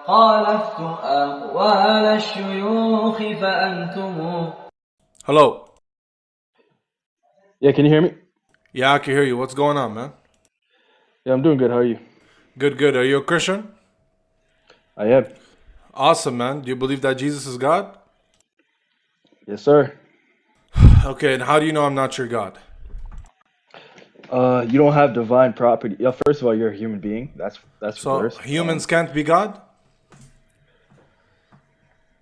خالفت أقوال الشيوخ فأنتم. Hello. Yeah, can you hear me? Yeah, I can hear you. What's going on, man? Yeah, I'm doing good. How are you? Good, good. Are you a Christian? I am. Awesome, man. Do you believe that Jesus is God? Yes, sir. Okay, and how do you know I'm not your God? You don't have divine property. Yeah, first of all, you're a human being. That's So first. humans can't be God?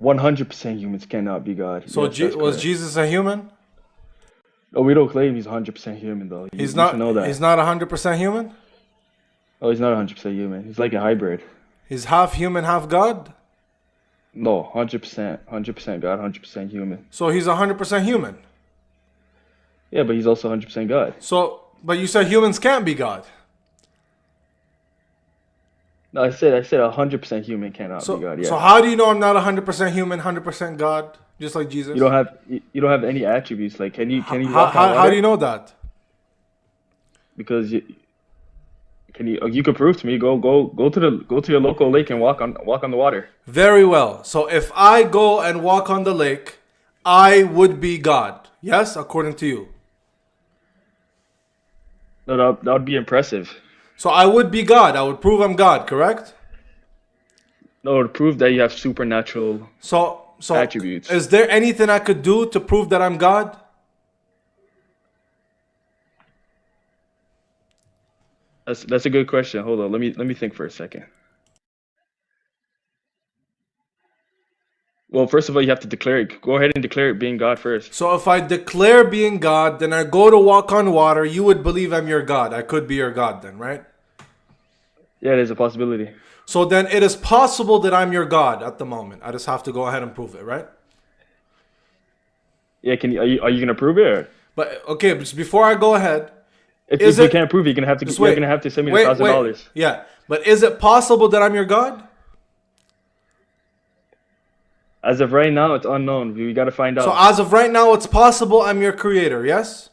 100% humans cannot be God. So Yes, that's was correct. Jesus a human? No, we don't claim he's 100% human though. You should know that. He's not 100% human? Oh, he's not 100% human. He's like a hybrid. He's half human, half God? No, 100%, 100% God, 100% human. So he's 100% human. Yeah, but he's also 100% God. So, but you said humans can't be God. No, I said 100% human cannot So, be God. Yeah. so how do you know I'm not 100% human, 100% God, just like Jesus? You don't have any attributes. Like, can you walk on How water? do you know that? Because you could prove to me. Go to your local lake and walk on the water. Very well. So if I go and walk on the lake, I would be God. Yes, according to you. No, that would be impressive. So I would be God. I would prove I'm God, correct? No, to prove that you have supernatural So attributes. Is there anything I could do to prove that I'm God? That's a good question. Hold on, let me think for a second. Well, first of all, you have to declare it. Go ahead and declare it being God first. So if I declare being God, then I go to walk on water, you would believe I'm your God. I could be your God then, right? Yeah, there's a possibility. So then it is possible that I'm your God at the moment. I just have to go ahead and prove it, right? Yeah, are you gonna prove it? Or? But okay, but before I go ahead, If you can't prove it, you're gonna have to send me $1,000. Yeah, but is it possible that I'm your God? As of right now, it's unknown. We gotta find out. So as of right now, it's possible I'm your creator, yes?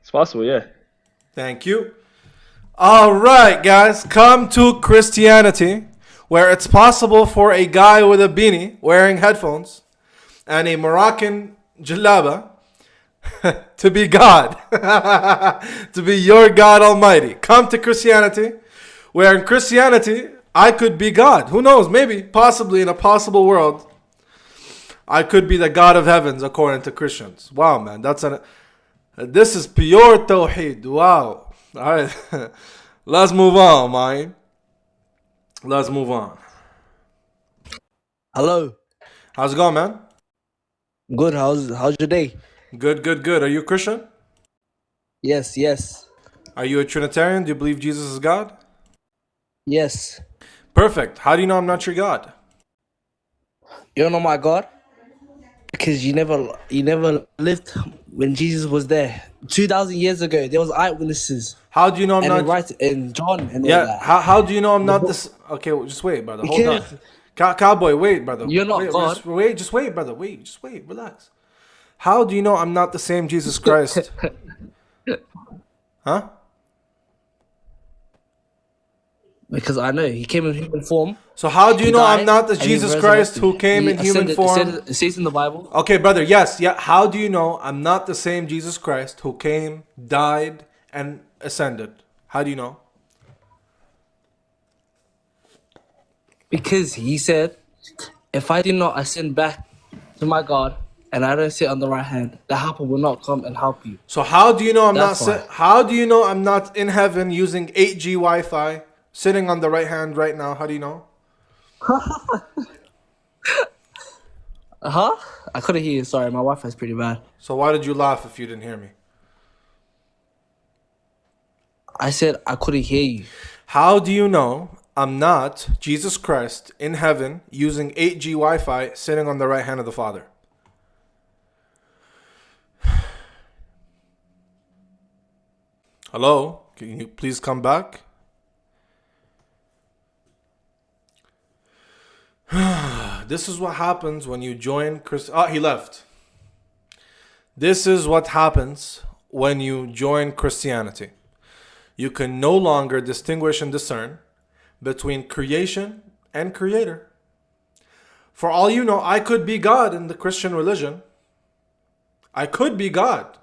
It's possible, yeah. Thank you. All right, guys, come to Christianity, where it's possible for a guy with a beanie wearing headphones and a Moroccan jalaba to be God, to be your God Almighty. Come to Christianity, where in Christianity, I could be God. Who knows? Maybe, possibly in a possible world, I could be the God of heavens according to Christians. Wow, man, this is pure Tawheed. Wow. All right, let's move on, man. Let's move on. Hello. How's it going, man? Good. How's your day? Good, good, good. Are you a Christian? Yes. Are you a Trinitarian? Do you believe Jesus is God? Yes. Perfect. How do you know I'm not your God? You don't know my God? Because you never lived when Jesus was there. 2,000 years ago, there was eyewitnesses. How do you know I'm not? Right in John and all Yeah. that. How do you know I'm not this? Okay, well, just wait, brother. Hold on. Cowboy, wait, brother. You're not wait, God. Just wait, brother. Just wait. Relax. How do you know I'm not the same Jesus Christ? Huh? Because I know he came in human form. So how do you know I'm died, not the and he Jesus Christ resurrected. who came He in human ascended- form? It says in the Bible. Okay, brother. Yes, yeah. How do you know I'm not the same Jesus Christ who came, died, and ascended? How do you know? Because he said, if I do not ascend back to my God and I don't sit on the right hand, the helper will not come and help you. So how do you know That's why. how do you know I'm not in heaven using 8G Wi-Fi, sitting on the right hand right now? How do you know? Huh? I couldn't hear you. Sorry, my Wi-Fi is pretty bad. So why did you laugh if you didn't hear me? I said I couldn't hear you. How do you know I'm not Jesus Christ in heaven using 8G Wi-Fi, sitting on the right hand of the Father? Hello? Can you please come back? This is what happens when you join he left. This is what happens when you join Christianity. You can no longer distinguish and discern between creation and creator. For all you know, I could be God in the Christian religion. I could be God.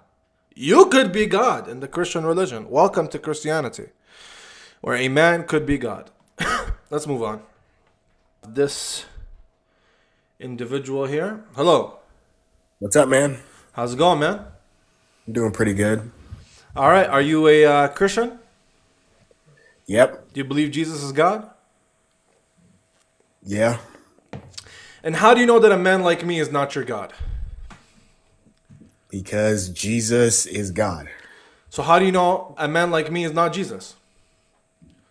You could be God in the Christian religion. Welcome to Christianity, where a man could be God. Let's move on. This individual here. Hello. What's up, man? How's it going, man? I'm doing pretty good. All right. Are you a Christian? Yep. Do you believe Jesus is God? Yeah. And how do you know that a man like me is not your God? Because Jesus is God. So how do you know a man like me is not Jesus?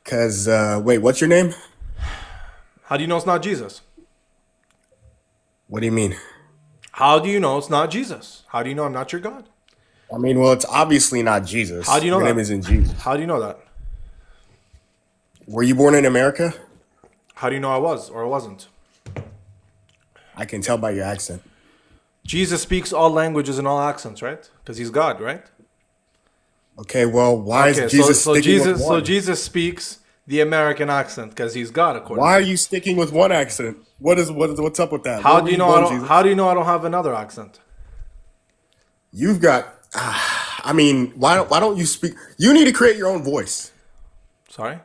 Because, wait, what's your name? How do you know it's not Jesus? What do you mean? How do you know it's not Jesus? How do you know I'm not your God? I mean, well, it's obviously not Jesus. How do you know your that? name isn't Jesus. How do you know that? Were you born in America? How do you know I was or I wasn't? I can tell by your accent. Jesus speaks all languages and all accents, right? Because he's God, right? Okay, well, why Okay, is Jesus so sticking Jesus, with so one? Jesus speaks the American accent because he's God, according. Why are you sticking with one accent? What's up with that? How Where do were you know? born, I don't, Jesus? how do you know I don't have another accent? You've got. I mean, why don't you speak? You need to create your own voice. Sorry.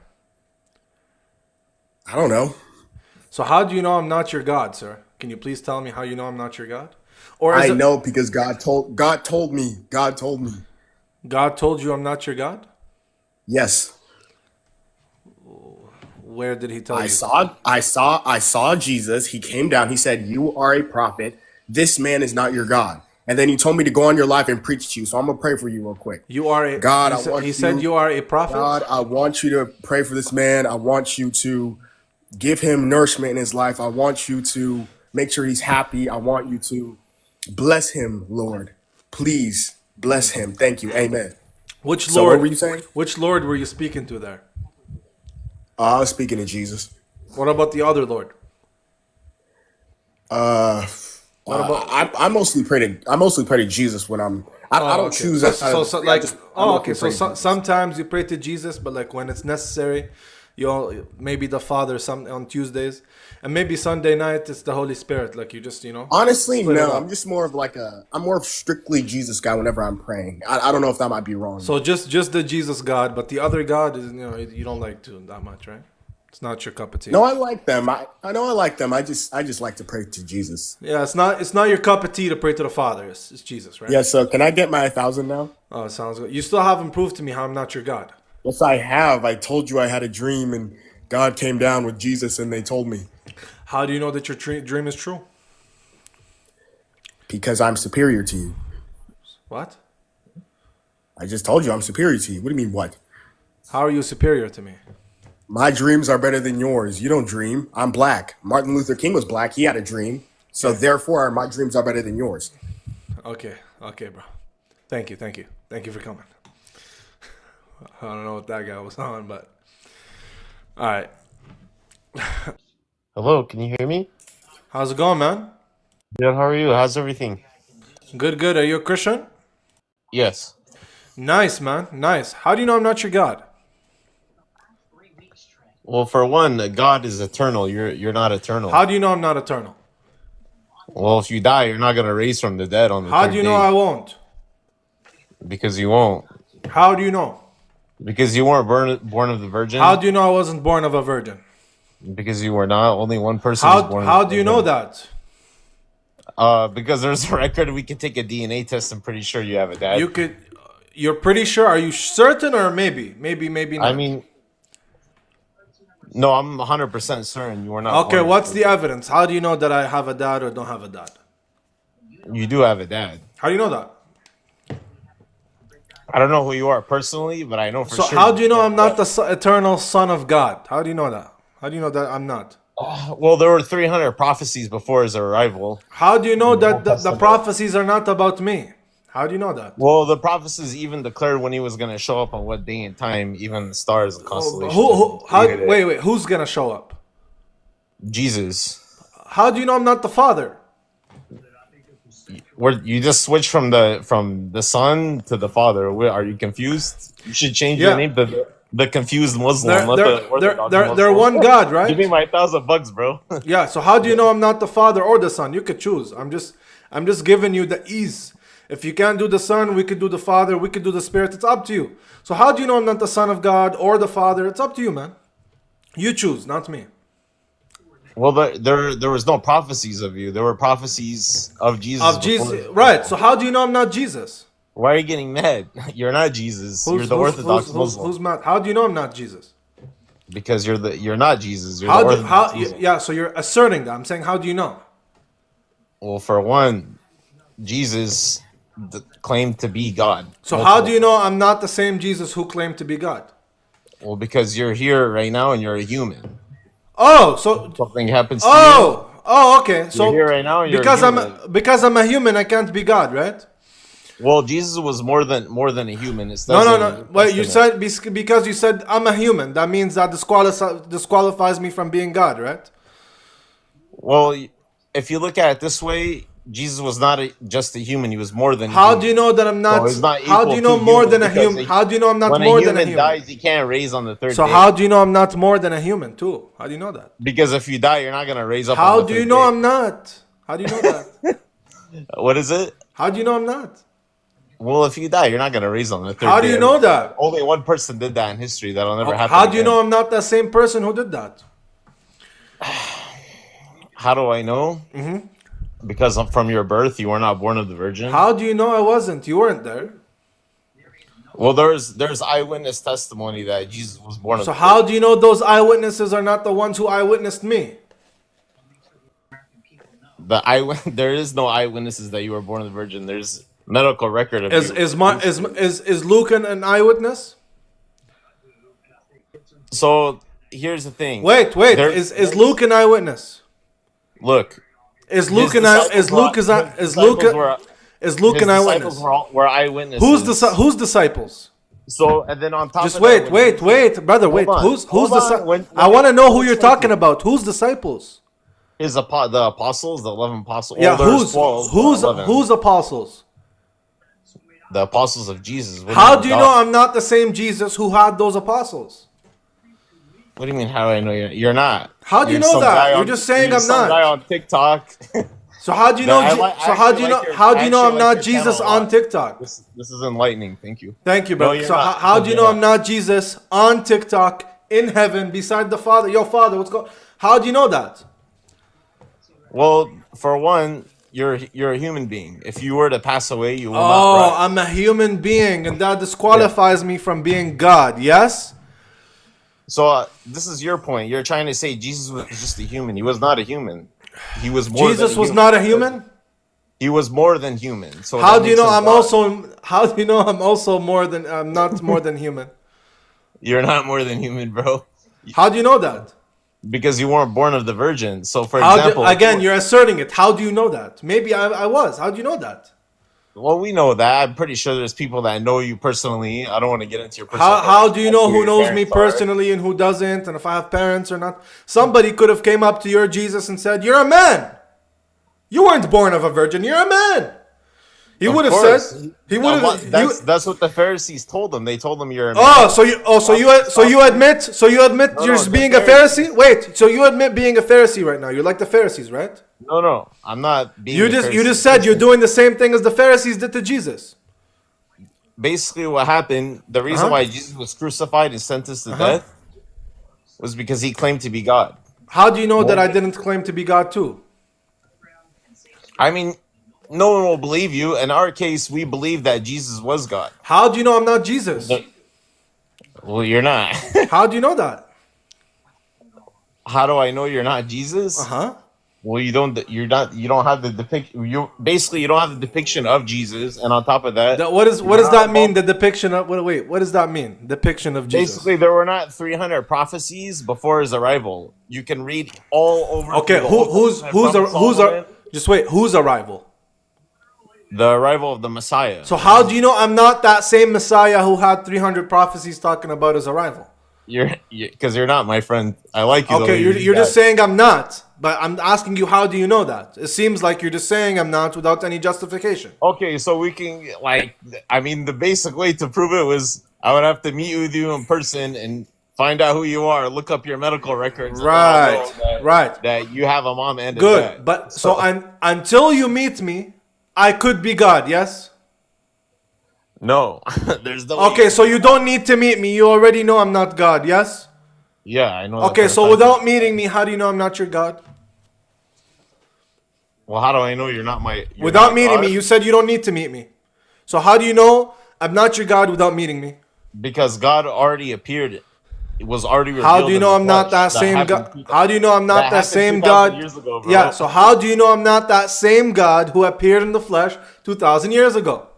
I don't know. So how do you know I'm not your God, sir? Can you please tell me how you know I'm not your God? Or is I it know because God told me. God told me. God told you I'm not your God? Yes. Where did he tell you? I saw Jesus. He came down. He said, "You are a prophet. This man is not your God." And then he told me to go on your life and preach to you. So I'm gonna pray for you real quick. You are a God, he said you are a prophet? God, I want you to pray for this man. I want you to give him nourishment in his life. I want you to make sure he's happy. I want you to bless him, Lord. Please bless him. Thank you. Amen. Which So Lord what were you saying? Which Lord were you speaking to there? I was speaking to Jesus. What about the other Lord? What about I mostly pray to Jesus when I don't okay. choose So, that side of the like I oh mostly okay. So pray to Jesus. sometimes you pray to Jesus, but like when it's necessary, maybe the Father some on Tuesdays, and maybe Sunday night it's the Holy Spirit. Like you just Honestly, split it no. up. I'm just more of I'm more of strictly Jesus guy whenever I'm praying. I don't know if that might be wrong. So just the Jesus God, but the other God is you don't like to that much, right? It's not your cup of tea. No, I like them. I know I like them. I just like to pray to Jesus. Yeah, it's not your cup of tea to pray to the Father. It's Jesus, right? Yeah, so can I get my 1,000 now? Oh, it sounds good. You still haven't proved to me how I'm not your God. Yes, I have. I told you I had a dream and God came down with Jesus and they told me. How do you know that your dream is true? Because I'm superior to you. What? I just told you I'm superior to you. What do you mean, what? How are you superior to me? My dreams are better than yours. You don't dream. I'm black. Martin Luther King was black. He had a dream. So therefore, my dreams are better than yours. Okay, bro. Thank you for coming. I don't know what that guy was on, but all right. Hello, can you hear me? How's it going, man? Good, how are you? How's everything? Good. Are you a Christian? Yes. Nice, man. Nice. How do you know I'm not your God? Well, for one, God is eternal. You're not eternal. How do you know I'm not eternal? Well, if you die, you're not gonna raise from the dead on the How third do you day. know I won't? Because you won't. How do you know? Because you weren't born of the virgin. How do you know I wasn't born of a virgin? Because you were not. Only one person was born. How of do you know that? Because there's a record. We can take a DNA test. I'm pretty sure you have a dad. You're pretty sure? Are you certain or maybe not? I mean, no, I'm 100% certain you were not. Okay, born what's of the evidence? How do you know that I have a dad or don't have a dad? You do have a dad. How do you know that? I don't know who you are personally, but I know for So sure. how do you know I'm not the eternal Son of God? How do you know that? How do you know that I'm not? Well, there were 300 prophecies before his arrival. How do you know that the prophecies are not about me? How do you know that? Well, the prophecies even declared when he was going to show up on what day and time, even the stars and constellations. Wait, who's gonna show up? Jesus. How do you know I'm not the Father? You just switched from the Son to the Father. Are you confused? You should change your name to the confused Muslim. They're, not the Orthodox they're Muslim. one God, right? Give me my $1,000, bro. Yeah, so how do you know I'm not the Father or the Son? You could choose. I'm just giving you the ease. If you can't do the Son, we could do the Father, we could do the Spirit. It's up to you. So how do you know I'm not the Son of God or the Father? It's up to you, man. You choose, not me. Well, there was no prophecies of you. There were prophecies of Jesus. Of Jesus, right. So how do you know I'm not Jesus? Why are you getting mad? You're not Jesus. You're the Orthodox Muslim. Who's mad? How do you know I'm not Jesus? Because you're not Jesus. You're the Orthodox Muslim. Yeah, so you're asserting that. I'm saying, how do you know? Well, for one, Jesus claimed to be God. So how do you know I'm not the same Jesus who claimed to be God? Well, because you're here right now and you're a human. Oh, so Something happens to you. Oh, okay. So you're here right now and you're because a human. because I'm a human, I can't be God, right? Well, Jesus was more than a human. It says No. in Wait, you Testament. said because you said I'm a human. That means that disqualifies me from being God, right? Well, if you look at it this way, Jesus was not just a human. He was more than. How human. do you know that I'm not? So he's not How do you equal know to more human than a because human? How do you know I'm not when more a than a human human? dies, he can't raise on the third So day. how do you know I'm not more than a human too? How do you know that? Because if you die, you're not gonna raise up. How on the do you third know day. I'm not? How do you know that? What is it? How do you know I'm not? Well, if you die, you're not gonna raise on the third day. How do you know that? Only one person did that in history. That'll never happen. How do you again. know I'm not the same person who did that? How do I know? Mm-hmm. Because from your birth, you were not born of the Virgin. How do you know I wasn't? You weren't there. Well, there's eyewitness testimony that Jesus was born of. So the how do you know those eyewitnesses are not the ones who eyewitnessed me? There is no eyewitnesses that you were born of the Virgin. There's medical record of Is Luke an eyewitness? So here's the thing. Wait. Is Luke an eyewitness? Look. Is Luke an eyewitness? Were eyewitnesses. Whose disciples? So and then on top Just of wait, that, brother, wait. Who's disciples? I want to know who you're talking about. Whose disciples? the apostles, the 11 apostles. Yeah, Well, there's 12, but 11. who's apostles? The apostles of Jesus. How do you know I'm not the same Jesus who had those apostles? What do you mean? How do I know you're not? How do you know that? You're just saying I'm not. Guy on TikTok. So how do you know? How do you know I'm not Jesus on TikTok? This is enlightening. Thank you. Thank you, brother. No, So how do you know I'm not Jesus on TikTok in heaven beside the Father? Your Father, what's going? How do you know that? Well, for one, you're a human being. If you were to pass away, you will not. Oh, I'm a human being, and that disqualifies me from being God. Yes. So this is your point. You're trying to say Jesus was just a human. He was not a human. He was more. Jesus was not a human. He was more than human. So how do you know I'm also? How do you know I'm also more than? I'm not more than human. You're not more than human, bro. How do you know that? Because you weren't born of the Virgin. So, for example, you're asserting it. How do you know that? Maybe I was. How do you know that? Well, we know that. I'm pretty sure there's people that know you personally. I don't want to get into your personal. How do you know who knows me personally and who doesn't, and if I have parents or not? Somebody could have came up to your Jesus and said, "You're a man. You weren't born of a virgin. You're a man." He would have said. He would have. That's what the Pharisees told him. They told him you're a man. So you admit you're being a Pharisee? Wait, so you admit being a Pharisee right now? You're like the Pharisees, right? No, I'm not being. You just said you're doing the same thing as the Pharisees did to Jesus. Basically, what happened? The reason why Jesus was crucified and sentenced to death was because he claimed to be God. How do you know that I didn't claim to be God too? I mean, no one will believe you. In our case, we believe that Jesus was God. How do you know I'm not Jesus? Well, you're not. How do you know that? How do I know you're not Jesus? Well, you don't have the depiction. You don't have the depiction of Jesus, and on top of that, what does that mean? The depiction of what does that mean? Depiction of Jesus. Basically, there were not 300 prophecies before his arrival. You can read all over. Okay, who's arrival? The arrival of the Messiah. So how do you know I'm not that same Messiah who had 300 prophecies talking about his arrival? Because you're not, my friend. I like you. Okay, you're just saying I'm not, but I'm asking you, how do you know that? It seems like you're just saying I'm not without any justification. Okay, so we can the basic way to prove it was I would have to meet with you in person and find out who you are. Look up your medical records. Right, right. That you have a mom and a Good, dad. but so until you meet me, I could be God. Yes. No, there's no. Okay, so you don't need to meet me. You already know I'm not God. Yes. Yeah, I know. Okay, so without meeting me, how do you know I'm not your God? Well, how do I know you're not my? Without meeting me, you said you don't need to meet me. So how do you know I'm not your God without meeting me? Because God already appeared. It was already revealed. How do you in know the I'm not that flesh. same God? How do you know I'm not that same 2,000 God? years ago, bro. Yeah, so how do you know I'm not that same God who appeared in the flesh 2,000 years ago?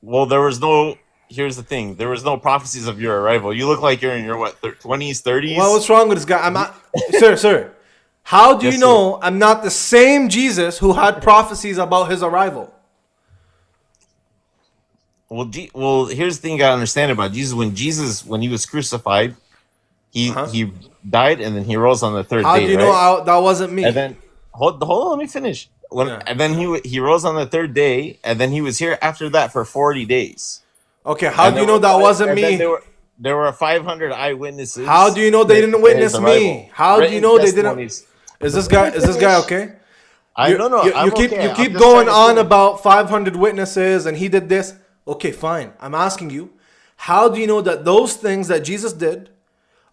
Well, there was no. Here's the thing. There was no prophecies of your arrival. You look like you're in your what 20s, 30s. Well, what's wrong with this guy? I'm not, sir. How do you Yes, know I'm not the same Jesus who had prophecies about his arrival? Well, here's the thing you gotta understand about Jesus. When he was crucified, he died and then he rose on the third day. How do you know that wasn't me? And then hold on, let me finish. And then he rose on the third day, and then he was here after that for 40 days. Okay, how do you know that wasn't me? There were 500 eyewitnesses. How do you know they didn't witness me? How do you know they didn't? Is this guy okay? You keep going on about 500 witnesses and he did this. Okay, fine. I'm asking you, how do you know that those things that Jesus did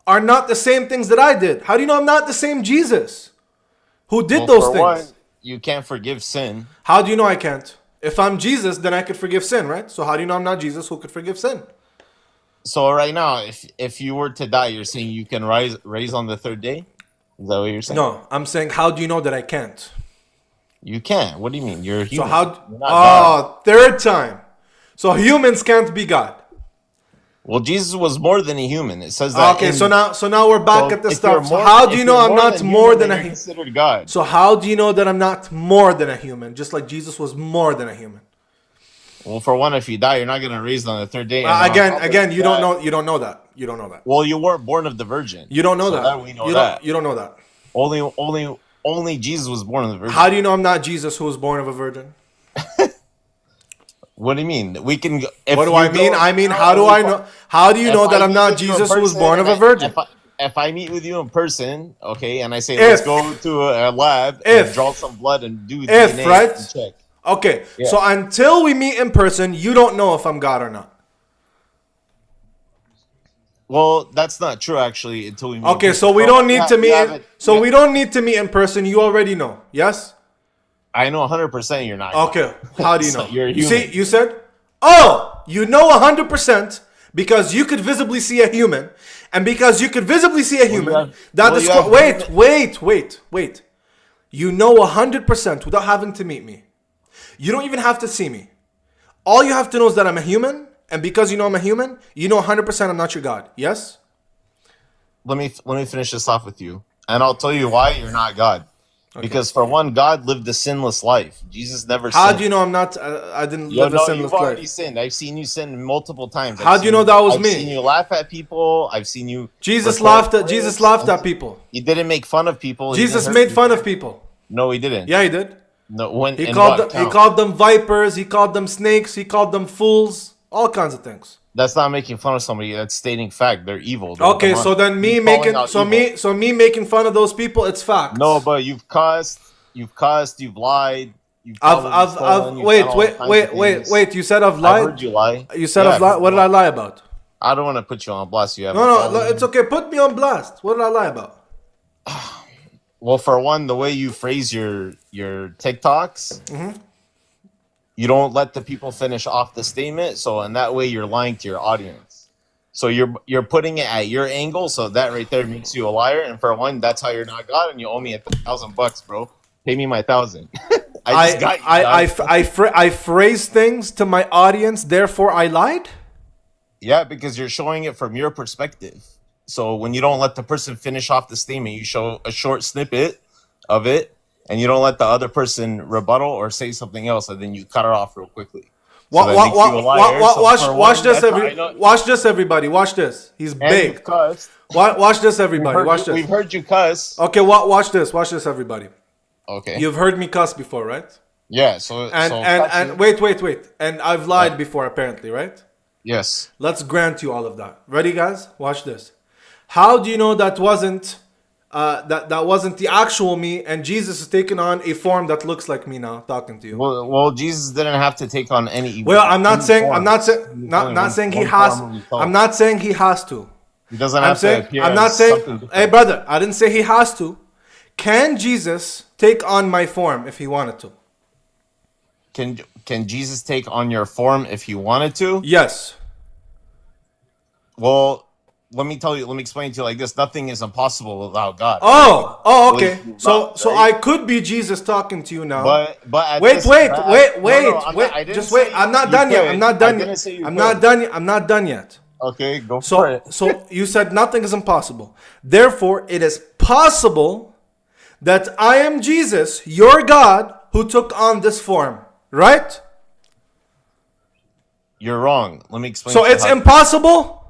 are not the same things that I did? How do you know I'm not the same Jesus who did those things? One, you can't forgive sin. How do you know I can't? If I'm Jesus, then I could forgive sin, right? So how do you know I'm not Jesus who could forgive sin? So right now, if you were to die, you're saying you can raise on the third day? Is that what you're saying? No, I'm saying how do you know that I can't? You can't. What do you mean? You're a human. So third time. So humans can't be God. Well, Jesus was more than a human. It says that. Okay, so now we're back at the stuff. So More, how do you know I'm not more than a human? Considered God. So how do you know that I'm not more than a human? Just like Jesus was more than a human. Well, for one, if you die, you're not going to raise on the third day. Again, you don't know. You don't know that. You don't know that. Well, you weren't born of the virgin. You don't know that. We know that. You don't know that. Only Jesus was born of the virgin. How do you know I'm not Jesus who was born of a virgin? What do you mean? We can. What do I mean? I mean, how do I know? How do you know that I'm not Jesus who was born of a virgin? If I meet with you in person, okay, and I say let's go to a lab and draw some blood and do DNA right? and check. Okay, so until we meet in person, you don't know if I'm God or not. Well, that's not true actually until we meet. Okay, so we don't need to meet. So we don't need to meet in person. You already know. Yes. I know 100% you're not. Okay, how do you know? You're a you human. see, you said, oh, you know 100% because you could visibly see a human, and because you could visibly see a human, wait. You know 100% without having to meet me. You don't even have to see me. All you have to know is that I'm a human, and because you know I'm a human, you know 100% I'm not your God. Yes? Let me finish this off with you, and I'll tell you why you're not God. Okay. Because for one, God lived a sinless life. Jesus never sinned. How do you know I'm not? I didn't live a sinless life. You've already sinned. I've seen you sin multiple times. How do you know that was me? I've seen you laugh at people. I've seen you. Jesus laughed at people. He didn't make fun of people. Jesus made fun of people. No, he didn't. Yeah, he did. No, when he called them vipers. He called them snakes. He called them fools. All kinds of things. That's not making fun of somebody. That's stating fact. They're evil. Okay, so then me making making fun of those people, it's fact. No, but you've cussed, you've lied. Wait. You said I've lied. I heard you lie. You said I've lied. What did I lie about? I don't want to put you on blast. You have no. It's okay. Put me on blast. What did I lie about? Well, for one, the way you phrase your TikToks, you don't let the people finish off the statement. So in that way, you're lying to your audience. So you're putting it at your angle. So that right there makes you a liar. And for one, that's how you're not God. And you owe me $1,000, bro. Pay me my 1,000. I phrase things to my audience. Therefore, I lied. Yeah, because you're showing it from your perspective. So when you don't let the person finish off the statement, you show a short snippet of it. And you don't let the other person rebuttal or say something else, and then you cut it off real quickly. Watch this, everybody. Watch this. He's big. Watch this, everybody. Watch this. We've heard you cuss. Okay, watch this. Watch this, everybody. Okay. You've heard me cuss before, right? Yeah. And wait. And I've lied before, apparently, right? Yes. Let's grant you all of that. Ready, guys? Watch this. How do you know that wasn't that wasn't the actual me, and Jesus is taking on a form that looks like me now, talking to you? Well, Jesus didn't have to take on any. Well, I'm not saying he has. I'm I'm not saying he has to. He doesn't I'm have saying to appear. I'm not as saying. something different. Hey, brother, I didn't say he has to. Can Jesus take on my form if he wanted to? Can Jesus take on your form if he wanted to? Yes. Well, let me explain to you like this. Nothing is impossible without God. Oh, okay. Believe So God, so right? I could be Jesus talking to you now. But at Wait, this- wait, but wait, I- wait, no, I'm wait. not- I didn't Just say wait. I'm not you done yet. could. I'm not I done didn't yet. say you I'm could. not done yet. I'm not done yet. Okay, go for So it. so you said nothing is impossible. Therefore, it is possible that I am Jesus, your God, who took on this form. Right? You're wrong. Let me explain. So to you it's how- impossible?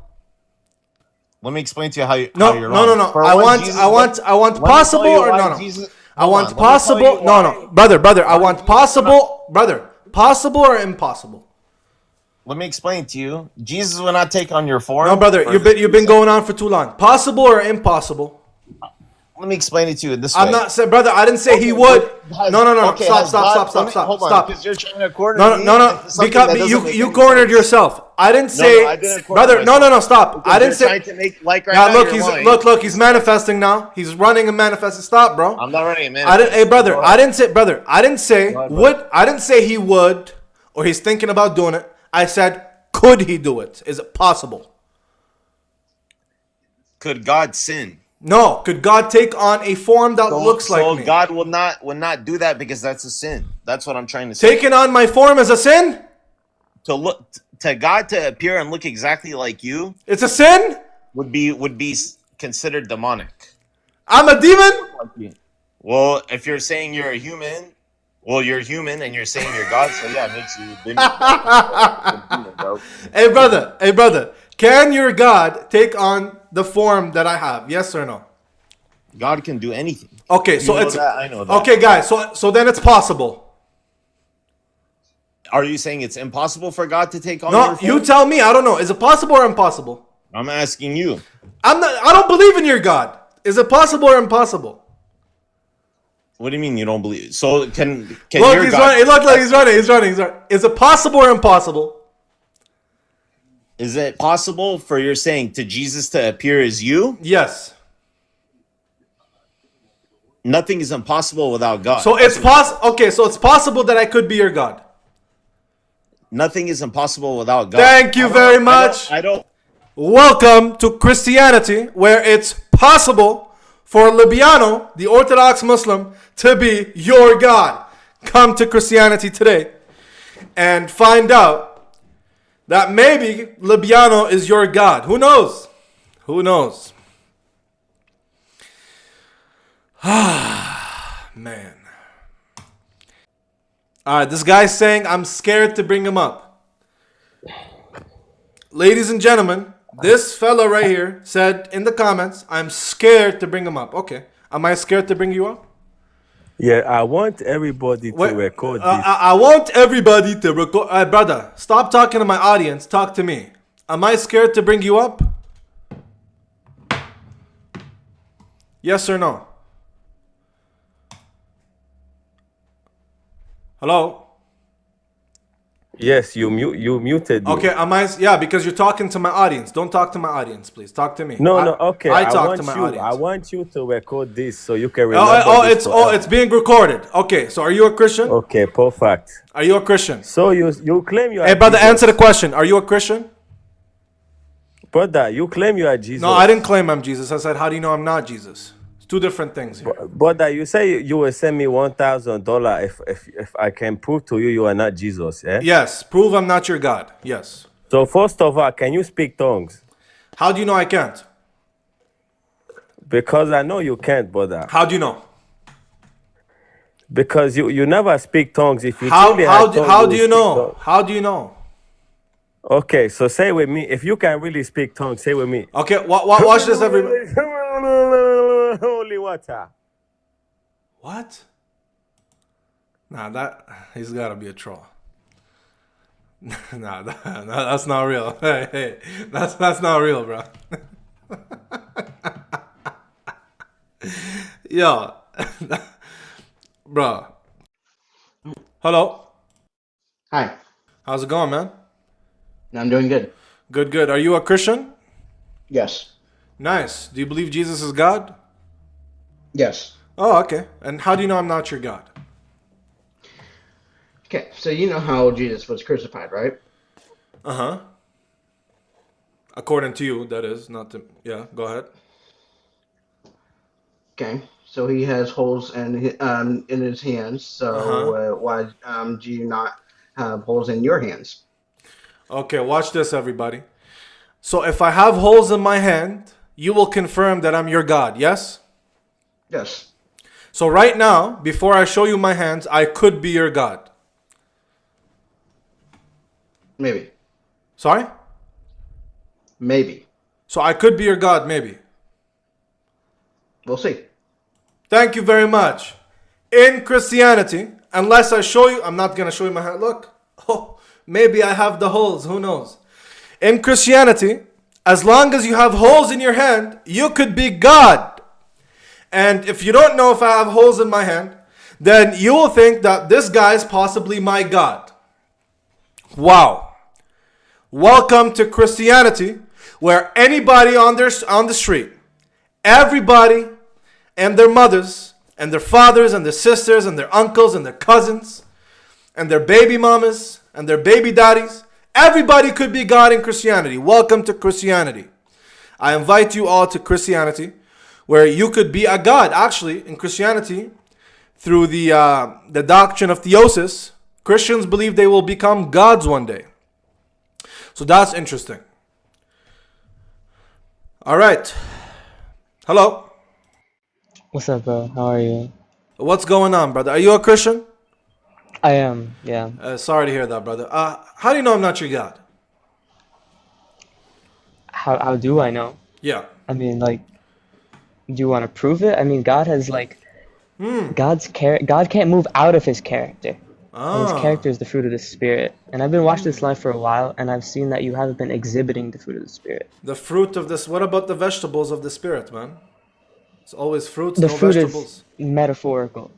Let me explain to you how, No, how you're no, wrong. no, no. For I one, want Jesus- I want let me possible tell you or why no, no. Jesus- I hold want on, let me tell possible. you No, why- no. Brother, I want Jesus- possible. Brother, possible or impossible? Let me explain to you. Jesus will not take on your form. No, brother, for you've this been reason. going on for too long. Possible or impossible? Let me explain it to you this way. I'm not saying, brother. I didn't say he would. No. Okay, Stop. has God- let me- Stop. hold on, Stop. because you're trying to corner No. me into something that Because doesn't make you any cornered sense. yourself. I didn't say, I didn't corner brother. No. myself. Stop. Because I didn't you're say. trying to make like right Now now. look, you're lying. look. He's manifesting now. He's running and manifesting. Stop, bro. I'm not running a man. I didn't. Hey, brother. Go I ahead. didn't say, brother. I didn't say Go ahead, would. I didn't say he would, or he's thinking about doing it. I said, could he do it? Is it possible? Could God sin? No. Could God take on a form that looks like so me? God will not do that because that's a sin. That's what I'm trying to say. Taking on my form is a sin? To God to appear and look exactly like you It's a sin? would be considered demonic. I'm a demon? Well, if you're saying you're a human, well, you're human and you're saying you're God, so yeah, it makes you demon, bro. Hey, brother. Can your God take on the form that I have? Yes or no? God can do anything. Okay, so You know it's that, I know that. okay, guys. So then it's possible. Are you saying it's impossible for God to take on No, your form? you tell me. I don't know. Is it possible or impossible? I'm asking you. I'm not. I don't believe in your God. Is it possible or impossible? What do you mean you don't believe? So can Look, your he's God? running. It looks like he's running. He's running. Is it possible or impossible? Is it possible for you're saying to Jesus to appear as you? Yes. Nothing is impossible without God. So it's possible. Okay, so it's possible that I could be your God. Nothing is impossible without God. Thank you very much. I don't. Welcome to Christianity, where it's possible for Libiano, the Orthodox Muslim, to be your God. Come to Christianity today and find out that maybe Libiano is your God. Who knows? Who knows? Man. All right, this guy's saying I'm scared to bring him up. Ladies and gentlemen, this fella right here said in the comments, I'm scared to bring him up. Okay. Am I scared to bring you up? Yeah, I want everybody to record this. I want everybody to record. Brother, stop talking to my audience. Talk to me. Am I scared to bring you up? Yes or no? Hello? Yes, you muted me. Okay, am I? Yeah, because you're talking to my audience. Don't talk to my audience, please. Talk to me. No, okay. I talk want to my you. audience. I want you to record this so you can remember. It's being recorded. Okay, so are you a Christian? Okay, perfect. Are you a Christian? So you claim you are. Hey, brother, Jesus. answer the question. Are you a Christian? Brother, you claim you are Jesus. No, I didn't claim I'm Jesus. I said, how do you know I'm not Jesus? It's two different things here. Brother, you say you will send me $1,000 if I can prove to you you are not Jesus. Yeah. Yes, prove I'm not your God. Yes. So first of all, can you speak tongues? How do you know I can't? Because I know you can't, brother. How do you know? Because you never speak tongues. If you How truly have tongues, do will you speak know? tongues. How do you know? Okay, so say with me. If you can really speak tongues, say with me. Okay, watch this, everybody. Holy water. What? Nah, he's got to be a troll. Nah, that's not real. Hey, that's not real, bro. Yo, bro. Hello. Hi, How's it going, man? I'm doing good. Good. Are you a Christian? Yes. Nice. Do you believe Jesus is God? Yes. Oh, okay. And how do you know I'm not your God? Okay, so you know how Jesus was crucified, right? Uh-huh. According to you, that is, not to... Yeah, go ahead. Okay, so he has holes in his hands. Uh-huh. So why do you not have holes in your hands? Okay, watch this, everybody. So if I have holes in my hand, you will confirm that I'm your God, yes? Yes. So right now, before I show you my hands, I could be your God. Maybe. Sorry? Maybe. So I could be your God, maybe. We'll see. Thank you very much. In Christianity, unless I show you, I'm not going to show you my hand. Look. Oh, maybe I have the holes. Who knows? In Christianity, as long as you have holes in your hand, you could be God. And if you don't know if I have holes in my hand, then you will think that this guy is possibly my God. Wow. Welcome to Christianity, where anybody on the street, everybody and their mothers and their fathers and their sisters and their uncles and their cousins and their baby mamas and their baby daddies, everybody could be God in Christianity. Welcome to Christianity. I invite you all to Christianity, where you could be a God. Actually, in Christianity, through the doctrine of theosis, Christians believe they will become gods one day. So that's interesting. All right. Hello. What's up, bro? How are you? What's going on, brother? Are you a Christian? I am, yeah. Sorry to hear that, brother. How do you know I'm not your God? How do I know? Yeah. I mean, like, do you want to prove it? I mean, God has like God can't move out of his character. And his character is the fruit of the Spirit. And I've been watching this life for a while, and I've seen that you haven't been exhibiting the fruit of the Spirit. The fruit of this. What about the vegetables of the Spirit, man? It's always fruits, The no fruit vegetables. is metaphorical.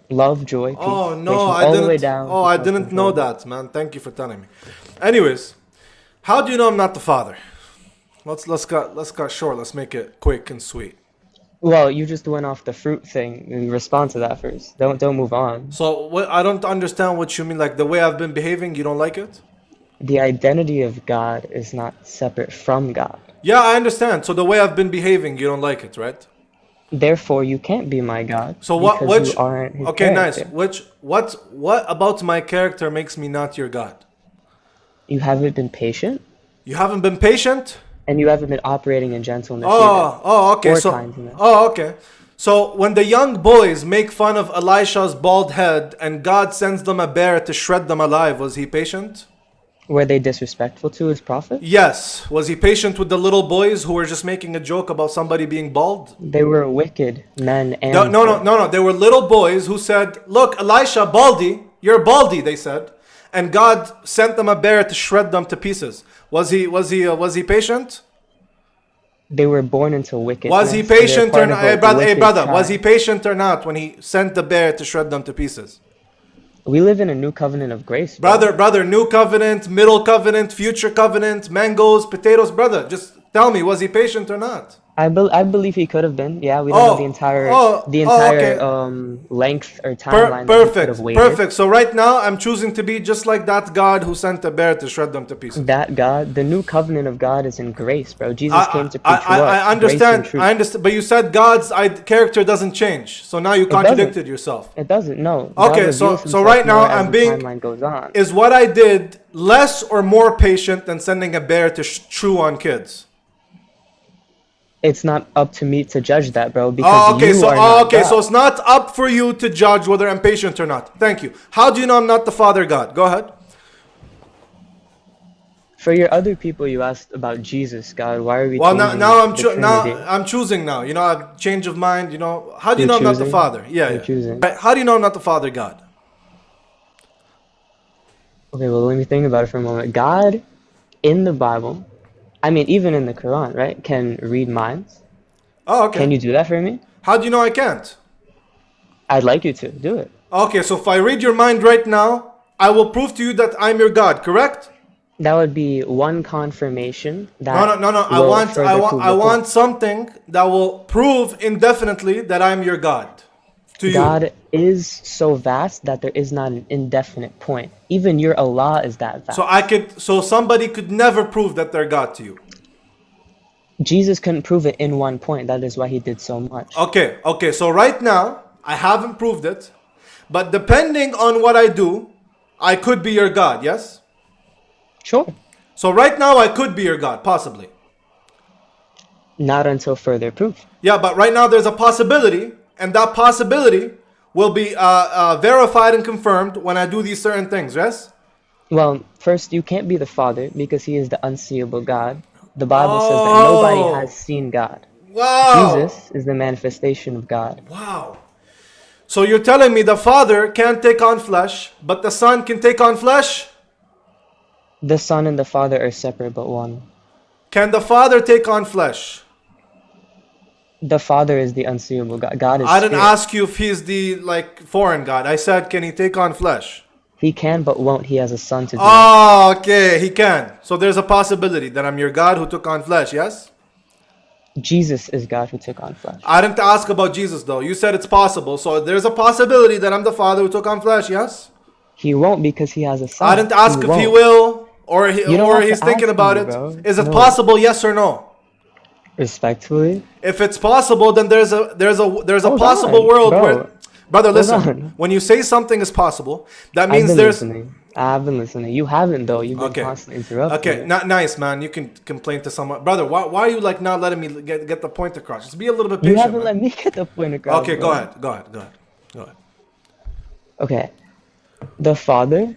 Love, joy, peace, Oh no, patience, I all the way didn't. down Oh, to I didn't know self-control. that, man. Thank you for telling me. Anyways, how do you know I'm not the Father? Let's cut short. Let's make it quick and sweet. Well, you just went off the fruit thing and respond to that first. Don't move on. So what? I don't understand what you mean. Like the way I've been behaving, you don't like it? The identity of God is not separate from God. Yeah, I understand. So the way I've been behaving, you don't like it, right? Therefore, you can't be my God So what? because Which? you aren't his Okay, nice. character. What about my character makes me not your God? You haven't been patient, You haven't been patient. and you haven't been operating in gentleness either, Okay. or So, kindness. okay. So when the young boys make fun of Elisha's bald head and God sends them a bear to shred them alive, was he patient? Were they disrespectful to his prophet? Yes. Was he patient with the little boys who were just making a joke about somebody being bald? They were wicked men and No. They were little boys who said, "Look, Elisha, baldy, you're baldy," they said. And God sent them a bear to shred them to pieces. Was he patient? They were born into wickedness. Was he They're patient or part not? of a Hey, wicked brother, was he tribe. patient or not when he sent the bear to shred them to pieces? We live in a new covenant of grace, bro. Brother, new covenant, middle covenant, future covenant, mangoes, potatoes, brother. Just tell me, was he patient or not? I believe he could have been. Yeah, we don't know the entire Okay. length or timeline that he could have waited. Perfect. So right now, I'm choosing to be just like that God who sent a bear to shred them to pieces. That God, the new covenant of God is in grace, bro. Jesus came to preach what? I understand. Grace and truth. I understand. But you said God's character doesn't change. So now you contradicted yourself. It doesn't. No. God Okay, reveals so himself right now more as I'm the being. timeline goes on. Is what I did less or more patient than sending a bear to chew on kids? It's not up to me to judge that, bro, because Okay, you are not God. so it's not up for you to judge whether I'm patient or not. Thank you. How do you know I'm not the Father God? Go ahead. For your other people, you asked about Jesus, God. Why are we Well, changing now the I'm choosing now. You know, I've change of mind. You know, how do you You're know I'm not the choosing? Father? Yeah, You're yeah. choosing. Right, how do you know I'm not the Father God? Okay, well, let me think about it for a moment. God in the Bible, I mean, even in the Quran, right, can read minds. Oh, okay. Can you do that for me? How do you know I can't? I'd like you to. Do it. Okay, so if I read your mind right now, I will prove to you that I'm your God, correct? That would be one confirmation that No. I will want further prove the point. something that will prove indefinitely that I'm your God. To you. God is so vast that there is not an indefinite point. Even your Allah is that vast. So somebody could never prove that they're God to you. Jesus couldn't prove it in one point. That is why he did so much. Okay. So right now, I haven't proved it, but depending on what I do, I could be your God, yes? Sure. So right now, I could be your God, possibly. Not until further proof. Yeah, but right now there's a possibility, and that possibility will be verified and confirmed when I do these certain things, yes? Well, first, you can't be the Father because he is the unseeable God. The Bible says that nobody has seen God. Wow. Jesus is the manifestation of God. Wow. So you're telling me the Father can't take on flesh, but the Son can take on flesh? The Son and the Father are separate but one. Can the Father take on flesh? The Father is the unseeable God. God is I didn't spirit. ask you if he's the foreign God. I said, can he take on flesh? He can but won't. He has a son to do it. Oh, okay, he can. So there's a possibility that I'm your God who took on flesh, yes? Jesus is God who took on flesh. I didn't ask about Jesus though. You said it's possible. So there's a possibility that I'm the Father who took on flesh, yes? He won't because he has a son. I didn't ask if he won't. will or You don't have to he's thinking ask about me, it. bro. Is it No. possible, yes or no? Respectfully. If it's possible, then there's a Hold possible on, world bro. where, brother, listen. on. When you say something is possible, that I've means been there's listening. I've been listening. You haven't though. You've been okay. constantly interrupting. Okay, me. not nice, man. You can complain to someone, brother. Why are you not letting me get the point across? Just be a little bit You patient. haven't man. let me get the point across. Okay, bro. go ahead. Okay. The Father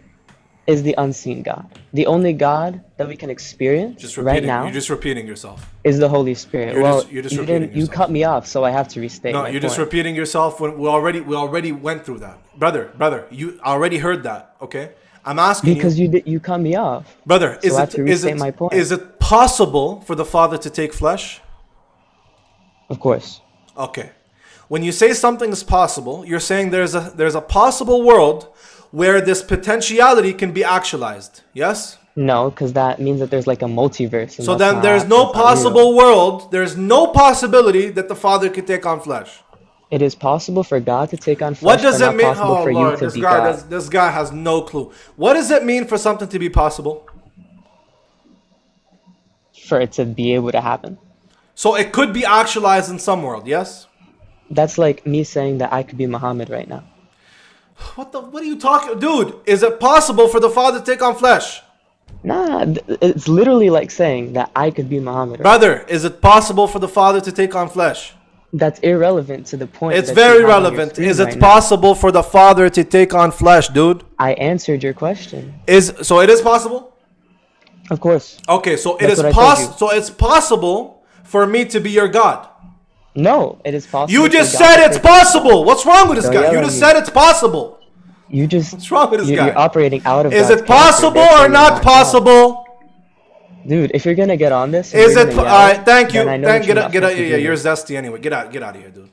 is the unseen God. The only God that we can experience Just right repeating. now You're just repeating yourself. is the Holy Spirit. You're just you repeating didn't. You yourself. cut me off, so I have to restate. No, my you're point. just repeating yourself. When we already went through that, brother. You already heard that. Okay, I'm asking Because you, you cut me off. brother. So I have to restate my point. Is it possible for the Father to take flesh? Of course. Okay. When you say something is possible, you're saying there's a possible world where this potentiality can be actualized. Yes? No, because that means that there's like a multiverse. And So that's then not- there's no that's not real. possible world, there's no possibility that the Father could take on flesh. It is possible for God to take on flesh, What does but it not mean? possible Oh for you Lord, to this be guy God. this guy has no clue. What does it mean for something to be possible? For it to be able to happen. So it could be actualized in some world, yes? That's like me saying that I could be Muhammad right now. What are you talking, dude? Is it possible for the Father to take on flesh? Nah, it's literally like saying that I could be Muhammad. Right? Brother, is it possible for the Father to take on flesh? That's irrelevant to the point. It's that very you have on your relevant. screen Is it right now. possible for the Father to take on flesh, dude? I answered your question. So it is possible? Of course. Okay, so That's what I told you. so it's possible for me to be your God. No, it is possible. You for just God said to it's take on flesh. possible. What's wrong with this Don't guy? yell You at just me. said it's possible. You just. What's wrong with this You're guy? operating out of. Is God's it possible character, therefore or you're not God. possible? Dude, if you're gonna get on this, and Is you're it? gonna All yell, right, thank you. then I know that Get you're out. not Get out. supposed to Yeah, do you're this. zesty anyway. Get out of here, dude.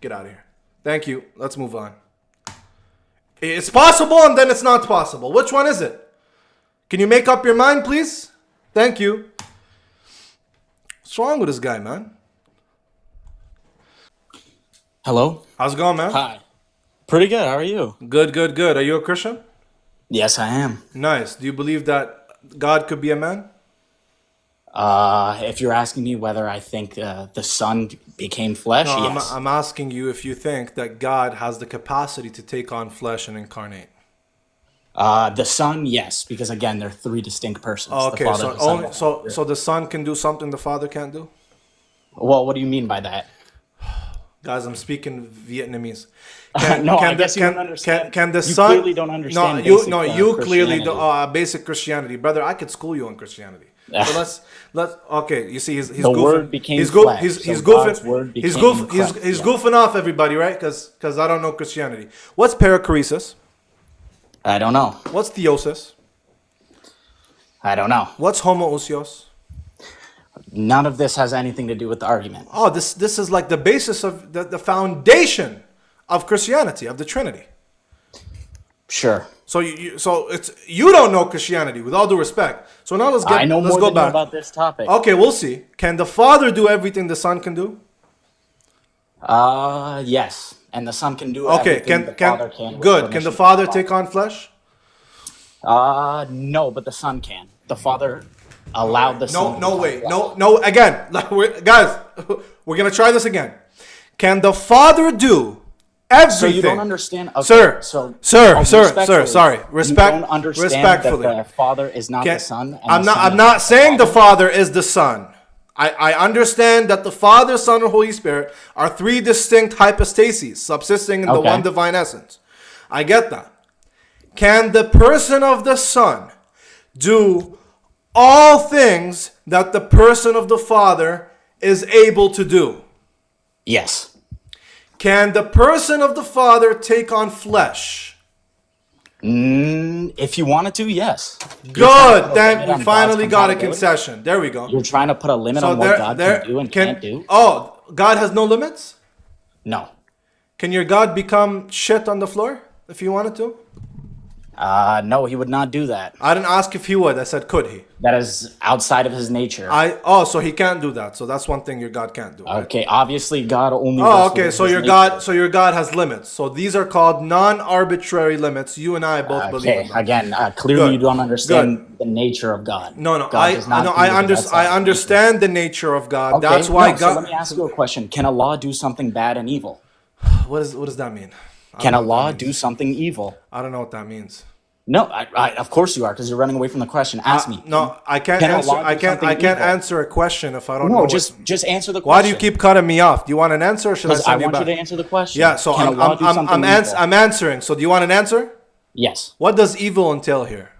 Get out of here. Thank you. Let's move on. It's possible and then it's not possible. Which one is it? Can you make up your mind, please? Thank you. What's wrong with this guy, man? Hello? How's it going, man? Hi. Pretty good. How are you? Good. Are you a Christian? Yes, I am. Nice. Do you believe that God could be a man? If you're asking me whether I think the Son became flesh, No, yes. I'm asking you if you think that God has the capacity to take on flesh and incarnate. The Son, yes, because again, they're three distinct persons. Oh, The okay, Father, so the Son, only and the Holy so the Son can do something the Father can't do? Well, what do you mean by that? Guys, I'm speaking Vietnamese. No, I guess you don't understand. Can the You Son clearly don't understand you basic, you clearly do, Christianity. basic Christianity, brother. I could school you on Christianity. So let's okay. You see, he's The goofing. Word became he's flesh, he's so goofing. God's Word He's became goofing. flesh, He's yeah. goofing off everybody, right? Because I don't know Christianity. What's perichoresis? I don't know. What's theosis? I don't know. What's homoousios? None of this has anything to do with the argument. Oh, this is like the basis of the foundation of Christianity, of the Trinity. Sure. So you don't know Christianity, with all due respect. So now let's more go than back you about this topic. Okay, we'll see. Can the Father do everything the Son can do? Yes. And the Son can do Okay, everything the Father can. Good. Can the Father take on flesh? No, but the Son can. The Father allowed the Son. No, wait. No, again. Guys, we're going to try this again. Can the Father do everything? So you don't understand? Okay, sir, sorry. You don't understand that the Father is not the Son? I'm not saying the Father is the Son. I understand that the Father, Son, and Holy Spirit are three distinct hypostases subsisting in the one divine essence. I get that. Can the person of the Son do all things that the person of the Father is able to do? Yes. Can the person of the Father take on flesh? If you wanted to, yes. Good. Then we finally got a concession. There we go. You're trying to put a limit on what God can do and can't do? Oh, God has no limits? No. Can your God become shit on the floor if he wanted to? No, he would not do that. I didn't ask if he would. I said, could he? That is outside of his nature. So he can't do that. So that's one thing your God can't do. Right? Okay, obviously God only. Oh, okay. So your God has limits. So these are called non-arbitrary limits. You and I both believe in them. Again, clearly you don't understand the nature of God. No. I understand the nature of God. Okay, that's why God. So let me ask you a question. Can Allah do something bad and evil? What does that mean? Can Allah do something evil? I don't know what that means. No, of course you are, because you're running away from the question. Ask me. No, I can't answer. I can't answer a question if I don't know. No, just answer the question. Why do you keep cutting me off? Do you want an answer, or should I send you back? I want you to answer the question. Yeah, so I'm answering. So do you want an answer? Yes. What does evil entail here?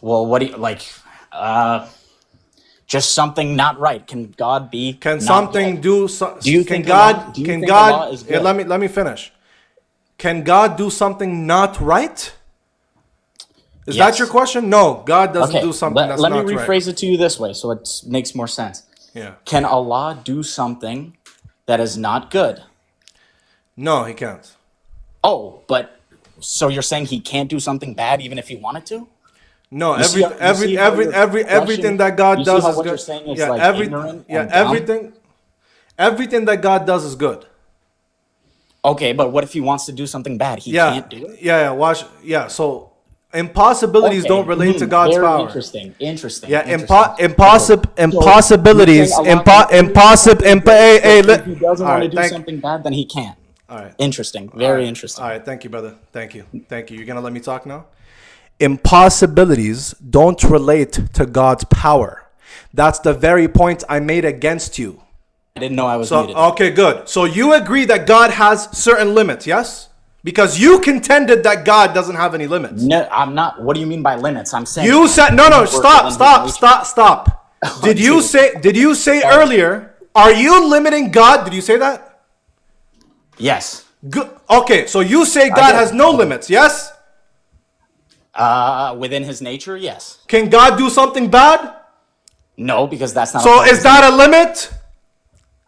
Well, what do you like? Just something not right. Can God be? Can something do? Do you think God? Can God? Yeah, let me finish. Can God do something not right? Is that your question? No, God doesn't do something that's not right. Let me rephrase it to you this way so it makes more sense. Yeah. Can Allah do something that is not good? No, he can't. Oh, but so you're saying he can't do something bad even if he wanted to? No, everything that God does is good. Everything that God does is good. Okay, but what if he wants to do something bad? He can't do it? So impossibilities don't relate to God's power. Interesting. Yeah, impossibilities. If he doesn't want to do something bad, then he can't. All right. Interesting. Very interesting. All right, thank you, brother. Thank you. You're going to let me talk now? Impossibilities don't relate to God's power. That's the very point I made against you. I didn't know I was muted. Okay, good. So you agree that God has certain limits, yes? Because you contended that God doesn't have any limits. No, I'm not. What do you mean by limits? I'm saying you said stop. Did you say earlier? Are you limiting God? Did you say that? Yes. Good. Okay, so you say God has no limits, yes? Within his nature, yes. Can God do something bad? No, because that's not. So is that a limit?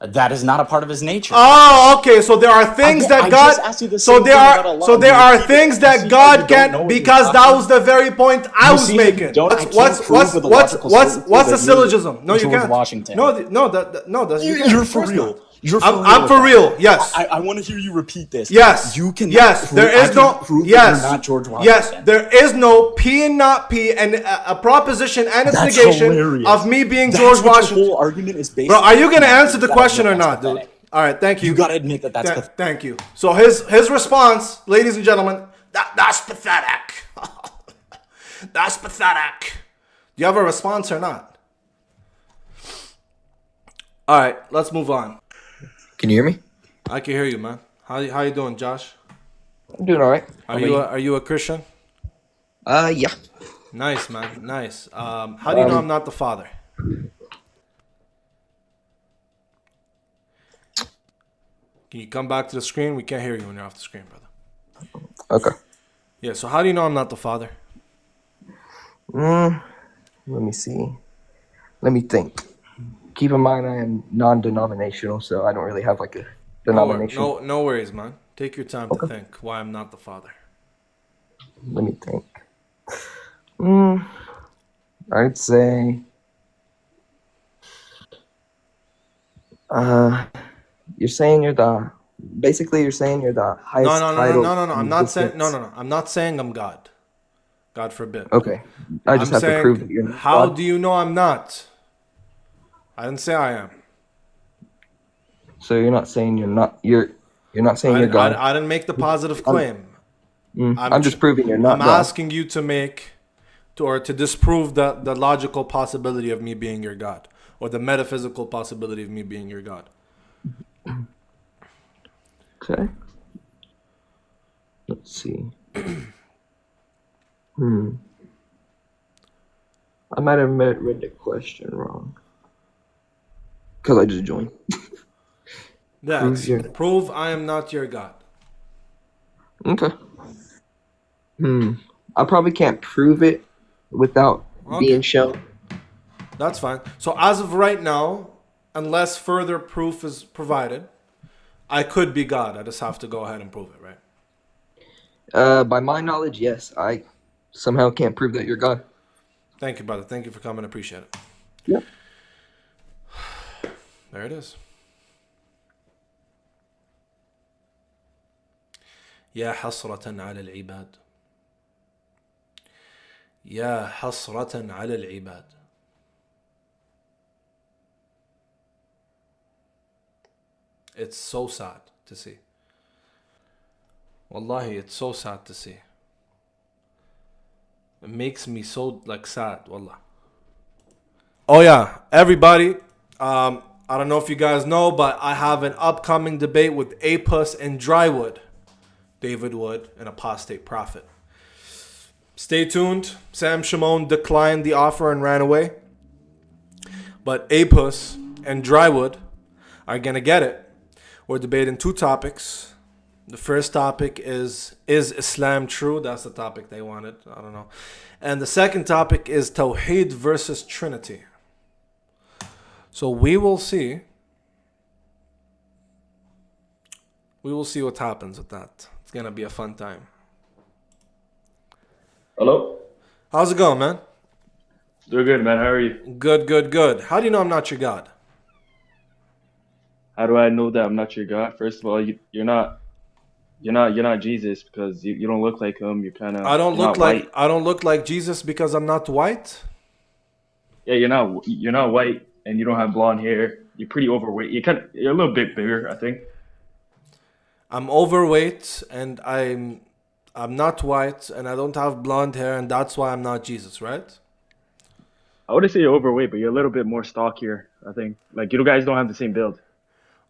That is not a part of his nature. Oh, okay. So there are things that God. So there are things that God can't, because that was the very point I was making. What's the syllogism? No, you can't. Washington. No, that's you're for real. I'm for real. Yes. I want to hear you repeat this. Yes. You can. Yes. There is no. Yes. Not George Washington. Yes. There is no P and not P, and a proposition and its negation of me being George Washington. The whole argument is based. Bro, are you gonna answer the question or not, dude? All right. Thank you. You gotta admit that that's pathetic. Thank you. So his response, ladies and gentlemen, that's pathetic. That's pathetic. Do you have a response or not? All right. Let's move on. Can you hear me? I can hear you, man. How you doing, Josh? I'm doing all right. Are you a Christian? Yeah. Nice, man. Nice. How do you know I'm not the Father? Can you come back to the screen? We can't hear you when you're off the screen, brother. Okay. Yeah. So how do you know I'm not the Father? Let me see. Let me think. Keep in mind, I am non-denominational, so I don't really have like a denomination. No worries, man. Take your time to think why I'm not the Father. Let me think. I'd say, you're saying you're the highest title. No. I'm not saying no. I'm not saying I'm God. God forbid. Okay, I just have to prove that you're not. How God. do you know I'm not? I didn't say I am. So you're not saying you're not. You're not saying you're God. I didn't make the positive claim. I'm just proving you're not I'm God. asking you to disprove the logical possibility of me being your God, or the metaphysical possibility of me being your God. Okay. Let's see. I might have read the question wrong. Because I just joined. Yeah, prove I am not your God. Okay. I probably can't prove it without being shown. That's fine. So as of right now, unless further proof is provided, I could be God. I just have to go ahead and prove it, right? By my knowledge, yes. I somehow can't prove that you're God. Thank you, brother. Thank you for coming. Appreciate it. Yep. There it is. يا حسرة على العباد. يا حسرة على العباد. It's so sad to see. Wallahi, it's so sad to see. It makes me so sad, wallah. Oh yeah, everybody. I don't know if you guys know, but I have an upcoming debate with Apus and Drywood. David Wood, an apostate prophet. Stay tuned. Sam Shimon declined the offer and ran away. But Apus and Drywood are going to get it. We're debating two topics. The first topic is Islam true? That's the topic they wanted. I don't know. And the second topic is Tawheed versus Trinity. So we will see. We will see what happens with that. It's going to be a fun time. Hello? How's it going, man? Doing good, man. How are you? Good. How do you know I'm not your God? How do I know that I'm not your God? First of all, you're not Jesus because you don't look like him. You're kind of I don't look like Jesus because I'm not white. Yeah, you're not white and you don't have blonde hair. You're pretty overweight. You're a little bit bigger, I think. I'm overweight and I'm not white and I don't have blonde hair and that's why I'm not Jesus, right? I wouldn't say you're overweight, but you're a little bit more stockier, I think. Like, you guys don't have the same build.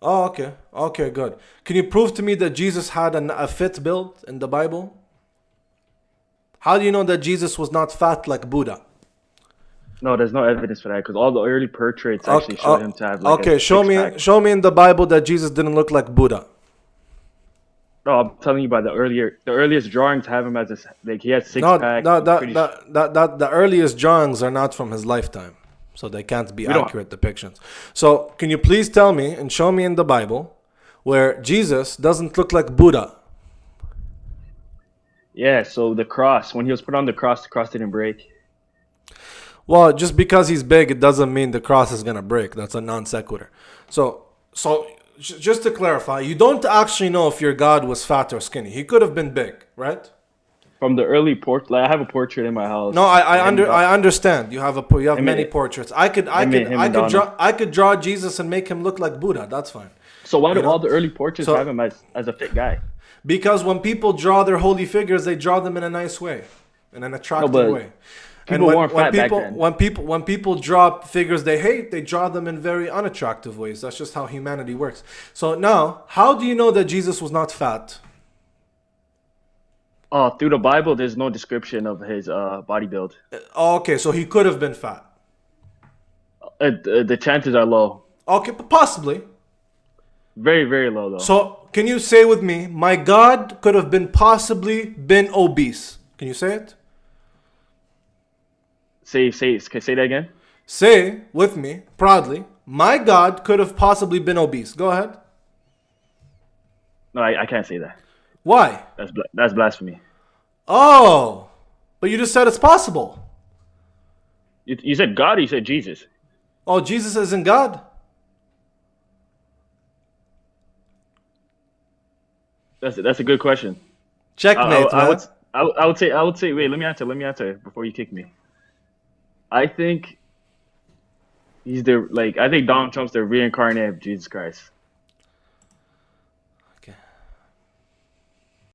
Oh, okay. Okay, good. Can you prove to me that Jesus had a fit build in the Bible? How do you know that Jesus was not fat like Buddha? No, there's no evidence for that because all the early portraits actually show him to have like show me in the Bible that Jesus didn't look like Buddha. No, I'm telling you by the earliest drawings have him as he has six pack. The earliest drawings are not from his lifetime, so they can't be accurate depictions. So can you please tell me and show me in the Bible where Jesus doesn't look like Buddha? Yeah, so the cross, when he was put on the cross didn't break. Well, just because he's big, it doesn't mean the cross is gonna break. That's a non sequitur. So just to clarify, you don't actually know if your God was fat or skinny. He could have been big, right? From the early I have a portrait in my house. No, I understand. You have many portraits. I could draw Jesus and make him look like Buddha. That's fine. So why do all the early portraits have him as a fit guy? Because when people draw their holy figures, they draw them in a nice way, in an attractive way. People weren't fat back then. When people draw figures they hate, they draw them in very unattractive ways. That's just how humanity works. So now, how do you know that Jesus was not fat? Through the Bible, there's no description of his body build. Okay, so he could have been fat. The chances are low. Okay, possibly. Very, very low, though. So, can you say with me, my God could have possibly been obese? Can you say it? Say that again. Say with me proudly, my God could have possibly been obese. Go ahead. No, I can't say that. Why? That's blasphemy. Oh, but you just said it's possible. You said God or you said Jesus? Oh, Jesus isn't God? That's a good question. Checkmate, man. I would say. Wait, let me answer before you kick me. I think he's I think Donald Trump's the reincarnate of Jesus Christ.